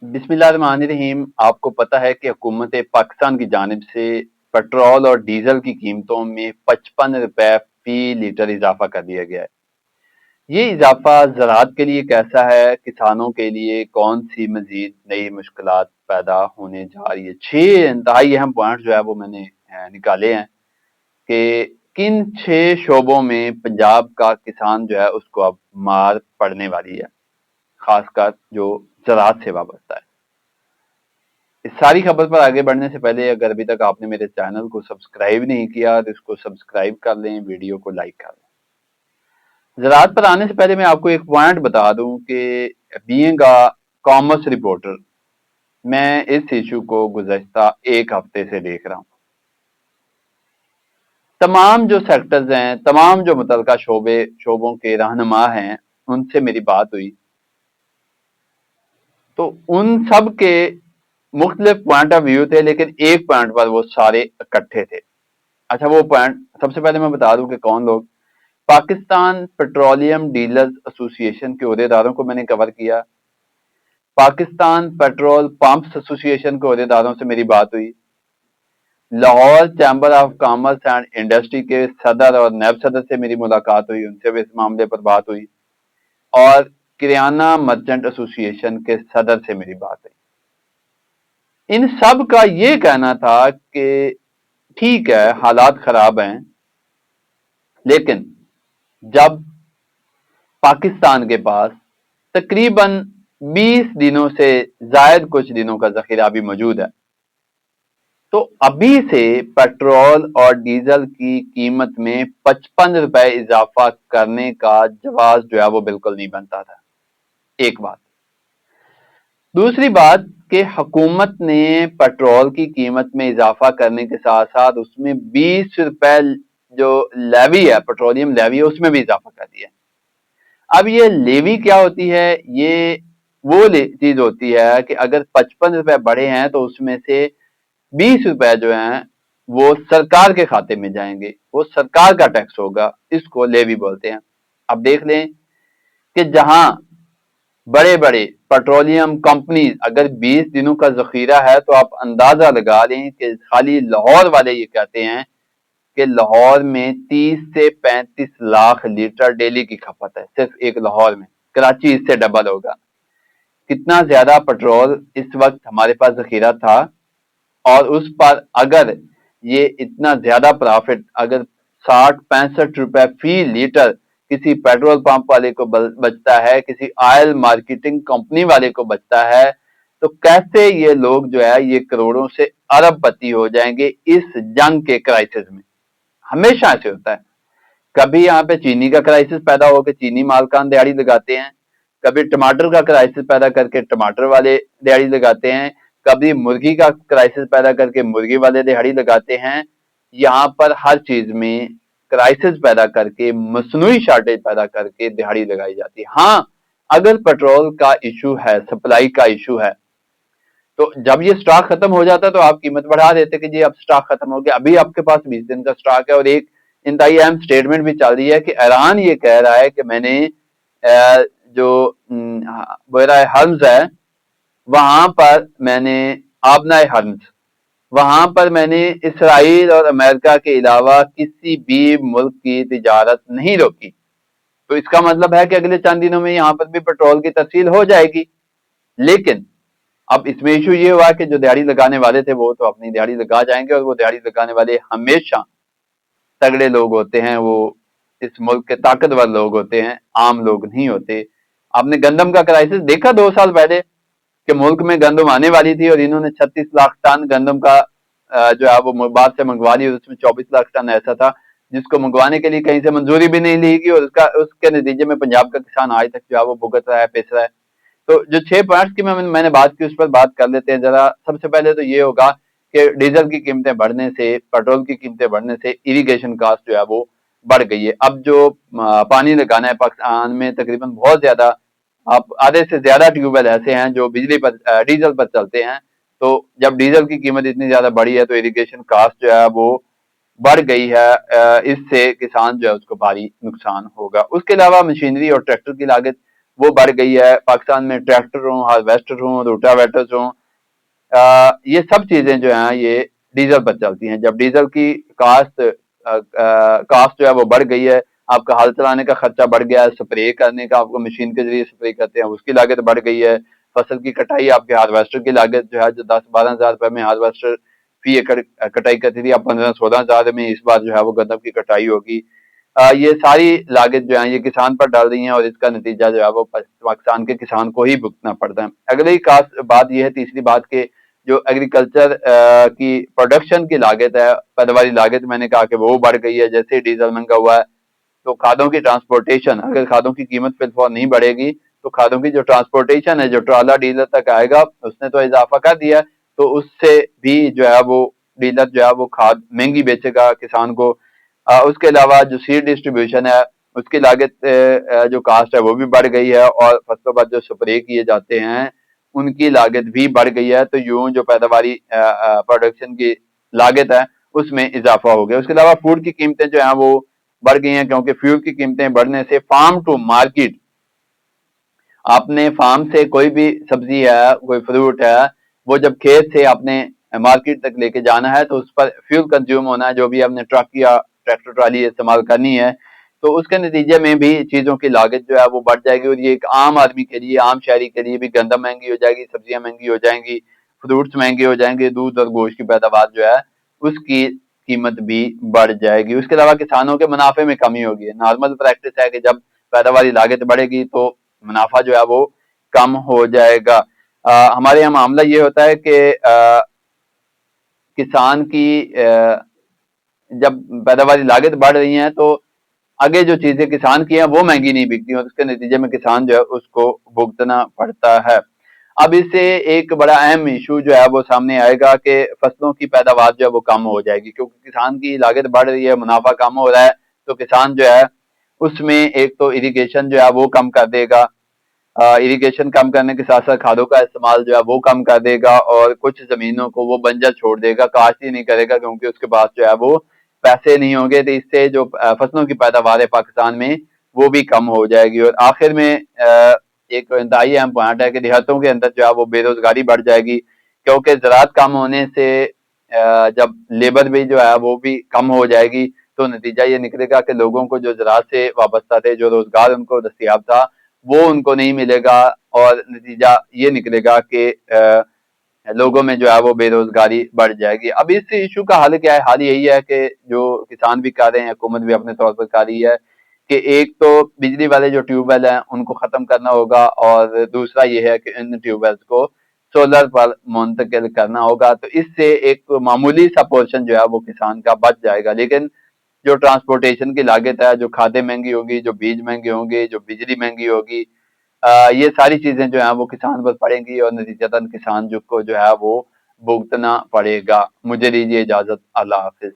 बिस्मिल्लाहिर्रहमानिर्रहीम। आपको पता है कि हुकूमत पाकिस्तान की जानिब से पेट्रोल और डीजल की कीमतों में 55 रुपए फी लीटर इजाफा कर दिया गया है। ये इजाफा ज़राअत के लिए कैसा है, किसानों के लिए कौन सी मजीद नई मुश्किलात पैदा होने जा रही है। 6 इंतहाई अहम पॉइंट जो है वो मैंने निकाले हैं कि किन 6 शोबों में पंजाब का किसान जो है उसको अब मार पड़ने वाली है, खासकर जो ज़राअत से वाबस्ता है। इस सारी खबर पर आगे बढ़ने से पहले अगर अभी तक आपने मेरे चैनल को सब्सक्राइब नहीं किया तो इसको सब्सक्राइब कर लें, वीडियो को लाइक कर लें। ज़राअत पर आने से पहले मैं आपको एक पॉइंट बता दूं कि बीइंग अ कॉमर्स रिपोर्टर मैं इस इशू को गुज़श्ता एक हफ्ते से देख रहा हूं। तमाम जो सेक्टर्स हैं, तमाम जो मुतल्लिका शोबों के रहनुमा हैं, उनसे मेरी बात हुई तो उन सब के मुख्तलिफ पॉइंट ऑफ व्यू थे, लेकिन एक पॉइंट पर वो सारे इकट्ठे थे। अच्छा, वो पॉइंट सबसे पहले मैं बता दूं कि कौन लोग। पाकिस्तान पेट्रोलियम डीलर्स एसोसिएशन के अहदेदारों को मैंने कवर किया। पाकिस्तान पेट्रोल पंप्स एसोसिएशन के अहदेदारों से मेरी बात हुई। Lahore chamber of commerce and industry के सदर और नैब सदर से मेरी मुलाकात हुई, उनसे भी इस मामले पर बात हुई। और किराना मर्चेंट एसोसिएशन के सदर से मेरी बात हुई। इन सब का ये कहना था कि ठीक है, हालात खराब हैं, लेकिन जब पाकिस्तान के पास तकरीबन 20 दिनों से जायद कुछ दिनों का जखीरा भी मौजूद है, तो अभी से पेट्रोल और डीजल की कीमत में 55 रुपए इजाफा करने का जवाब जो है वो बिल्कुल नहीं बनता था। एक बात। दूसरी बात कि हुकूमत ने पेट्रोल की कीमत में इजाफा करने के साथ साथ उसमें 20 रुपए जो लेवी है, पेट्रोलियम लेवी है, उसमें भी इजाफा कर दिया। अब ये लेवी क्या होती है? ये वो चीज होती है कि अगर 55 रुपए बढ़े हैं तो उसमें से 20 रुपए जो हैं वो सरकार के खाते में जाएंगे, वो सरकार का टैक्स होगा, इसको लेवी बोलते हैं। अब देख लें कि जहां बड़े बड़े पेट्रोलियम कंपनी अगर 20 दिनों का जखीरा है तो आप अंदाजा लगा लें कि खाली लाहौर वाले ये कहते हैं कि लाहौर में 30 से 35 लाख लीटर डेली की खपत है, सिर्फ एक लाहौर में। कराची इससे डबल होगा। कितना ज्यादा पेट्रोल इस वक्त हमारे पास जखीरा था, और उस पर अगर ये इतना ज्यादा प्रॉफिट अगर 60-65 रुपए फी लीटर किसी पेट्रोल पंप वाले को बचता है, किसी ऑयल मार्केटिंग कंपनी वाले को बचता है, तो कैसे ये लोग जो है ये करोड़ों से अरबपति हो जाएंगे इस जंग के क्राइसिस में। हमेशा ऐसे होता है। कभी यहाँ पे चीनी का क्राइसिस पैदा होकर चीनी मालकान दिहाड़ी लगाते हैं, कभी टमाटर का क्राइसिस पैदा करके टमाटर वाले दिहाड़ी लगाते हैं, कभी मुर्गी का क्राइसिस पैदा करके मुर्गी वाले दिहाड़ी लगाते हैं। यहाँ पर हर चीज में क्राइसिस पैदा करके, मसनूई शॉर्टेज पैदा करके दिहाड़ी लगाई जाती है। हाँ, अगर पेट्रोल का इशू है, सप्लाई का इशू है, तो जब ये स्टॉक खत्म हो जाता है तो आप कीमत बढ़ा देते कि जी अब स्टॉक खत्म हो गया। अभी आपके पास 20 दिन का स्टॉक है। और एक इंतहाई अहम स्टेटमेंट भी चल रही है कि ईरान ये कह रहा है कि मैंने जो बहरा हर्म्स है वहां पर मैंने आबनाए हर्म्स वहां पर मैंने इसराइल और अमेरिका के अलावा किसी भी मुल्क की तिजारत नहीं रोकी। तो इसका मतलब है कि अगले चंद दिनों में यहाँ पर भी पेट्रोल की तफसील हो जाएगी। लेकिन अब इसमें इशू ये हुआ कि जो दिहाड़ी लगाने वाले थे वो तो अपनी दिहाड़ी लगा जाएंगे, और वो दिहाड़ी लगाने वाले हमेशा तगड़े लोग होते हैं, वो इस मुल्क के ताकतवर लोग होते हैं, आम लोग नहीं होते। आपने गंदम का क्राइसिस देखा 2 साल पहले कि मुल्क में गंदम आने वाली थी और इन्होंने 36 लाख टन गंदम का जो है वो बाहर से मंगवा ली। उसमें 24 लाख टन ऐसा था जिसको मंगवाने के लिए कहीं से मंजूरी भी नहीं ली गई, और उसके नतीजे में पंजाब का किसान आज तक जो है वो भुगत रहा है, पिस रहा है। तो जो 6 पॉइंट्स की मैंने बात की उस पर बात कर लेते हैं जरा। सबसे पहले तो ये होगा कि डीजल की कीमतें बढ़ने से, पेट्रोल की कीमतें बढ़ने से इरिगेशन कास्ट जो है वो बढ़ गई है। अब जो पानी लगाना है पाकिस्तान में तकरीबन बहुत ज्यादा, आप आधे से ज्यादा ट्यूबवेल ऐसे हैं जो बिजली पर डीजल पर चलते हैं। तो जब डीजल की कीमत इतनी ज्यादा बढ़ी है तो इरिगेशन कास्ट जो है वो बढ़ गई है। इससे किसान जो है उसको भारी नुकसान होगा। उसके अलावा मशीनरी और ट्रैक्टर की लागत وہ بڑھ گئی ہے. پاکستان میں ٹریکٹر ہوں, ہارویسٹر ہوں, روٹاویٹرز ہوں, یہ سب چیزیں جو ہیں یہ ڈیزل پر چلتی ہیں. جب ڈیزل کی کاسٹ جو ہے وہ بڑھ گئی ہے, آپ کا ہل چلانے کا خرچہ بڑھ گیا ہے, سپرے کرنے کا آپ کو مشین کے ذریعے سپرے کرتے ہیں اس کی لاگت بڑھ گئی ہے, فصل کی کٹائی آپ کے ہارویسٹر کی لاگت جو ہے جو 10-12 ہزار روپے میں ہارویسٹر فی ایکڑ کٹائی کرتی تھی, اب 15-16 ہزار میں اس بار جو ہے وہ گندم کی کٹائی ہوگی. یہ ساری لاگت جو ہے یہ کسان پر ڈال رہی ہیں اور اس کا نتیجہ جو ہے وہ پاکستان کے کسان کو ہی بھگتنا پڑتا ہے. اگلی خاص بات یہ ہے, تیسری بات, کہ جو ایگریکلچر کی پروڈکشن کی لاگت ہے, پیداواری لاگت, میں نے کہا کہ وہ بڑھ گئی ہے. جیسے ڈیزل مہنگا ہوا ہے تو کھادوں کی ٹرانسپورٹیشن, اگر کھادوں کی قیمت فی الفور نہیں بڑھے گی تو کھادوں کی جو ٹرانسپورٹیشن ہے, جو ٹرالا ڈیلر تک آئے گا, اس نے تو اضافہ کر دیا, تو اس سے بھی جو ہے وہ ڈیلر جو ہے وہ کھاد مہنگی بیچے گا کسان کو. اس کے علاوہ جو سیڈ ڈسٹریبیوشن ہے اس کی لاگت جو کاسٹ ہے وہ بھی بڑھ گئی ہے, اور فصلوں پر جو سپرے کیے جاتے ہیں ان کی لاگت بھی بڑھ گئی ہے. تو یوں جو پیداواری پروڈکشن کی لاگت ہے اس میں اضافہ ہو گیا. اس کے علاوہ فوڈ کی قیمتیں جو ہیں وہ بڑھ گئی ہیں, کیونکہ فیول کی قیمتیں بڑھنے سے فارم ٹو مارکیٹ, آپ نے فارم سے کوئی بھی سبزی ہے, کوئی فروٹ ہے, وہ جب کھیت سے آپ نے مارکیٹ تک لے کے جانا ہے تو اس پر فیول کنزیوم ہونا ہے, جو بھی آپ نے ٹرک یا ٹریکٹر ٹرالی استعمال کرنی ہے, تو اس کے نتیجے میں بھی چیزوں کی لاگت جو ہے وہ بڑھ جائے گی. اور یہ ایک عام آدمی کے لیے, عام شہری کے لیے بھی گندم مہنگی ہو جائے گی, سبزیاں مہنگی ہو جائیں گی, فروٹس مہنگے ہو جائیں گے, دودھ اور گوشت کی پیداوار جو ہے اس کی قیمت بھی بڑھ جائے گی. اس کے علاوہ کسانوں کے منافع میں کمی ہوگی. نارمل پریکٹس ہے کہ جب پیداواری لاگت بڑھے گی تو منافع جو ہے وہ کم ہو جائے گا. ہمارے یہاں معاملہ یہ ہوتا ہے کہ کسان کی جب پیداواری لاگت بڑھ رہی ہیں تو آگے جو چیزیں کسان کی ہیں وہ مہنگی نہیں بکتی, اور اس کے نتیجے میں کسان جو ہے اس کو بھگتنا پڑتا ہے. اب اس سے ایک بڑا اہم ایشو جو ہے وہ سامنے آئے گا کہ فصلوں کی پیداوار جو ہے وہ کم ہو جائے گی, کیونکہ کسان کی لاگت بڑھ رہی ہے, منافع کم ہو رہا ہے, تو کسان جو ہے اس میں ایک تو اریگیشن جو ہے وہ کم کر دے گا, اریگیشن کم کرنے کے ساتھ ساتھ کھادوں کا استعمال جو ہے وہ کم کر دے گا, اور کچھ زمینوں کو وہ بنجر چھوڑ دے گا, کاشت ہی نہیں کرے گا, کیونکہ اس کے پاس جو ہے وہ پیسے نہیں ہوں گے. تو اس سے جو فصلوں کی پیداوار ہے پاکستان میں وہ بھی کم ہو جائے گی. اور آخر میں ایک انتہائی اہم پوائنٹ ہے کہ دیہاتوں کے اندر جو ہے وہ بے روزگاری بڑھ جائے گی, کیونکہ زراعت کم ہونے سے جب لیبر بھی جو ہے وہ بھی کم ہو جائے گی, تو نتیجہ یہ نکلے گا کہ لوگوں کو جو زراعت سے وابستہ تھے, جو روزگار ان کو دستیاب تھا, وہ ان کو نہیں ملے گا, اور نتیجہ یہ نکلے گا کہ لوگوں میں جو ہے وہ بے روزگاری بڑھ جائے گی. اب اس ایشو کا حل کیا ہے؟ حل یہی ہے کہ جو کسان بھی کر رہے ہیں, حکومت بھی اپنے طور پر کر رہی ہے, کہ ایک تو بجلی والے جو ٹیوب ویل ہیں ان کو ختم کرنا ہوگا, اور دوسرا یہ ہے کہ ان ٹیوب ویلز کو سولر پر منتقل کرنا ہوگا. تو اس سے ایک معمولی سا پورشن جو ہے وہ کسان کا بچ جائے گا. لیکن جو ٹرانسپورٹیشن کی لاگت ہے, جو کھادیں مہنگی ہوگی, جو بیج مہنگے ہوں گے, جو بجلی مہنگی ہوگی, یہ ساری چیزیں جو ہیں وہ کسان پر پڑیں گی, اور نتیجتاً کسان کو جو ہے وہ بھگتنا پڑے گا. مجھے دیجیے اجازت, اللہ حافظ.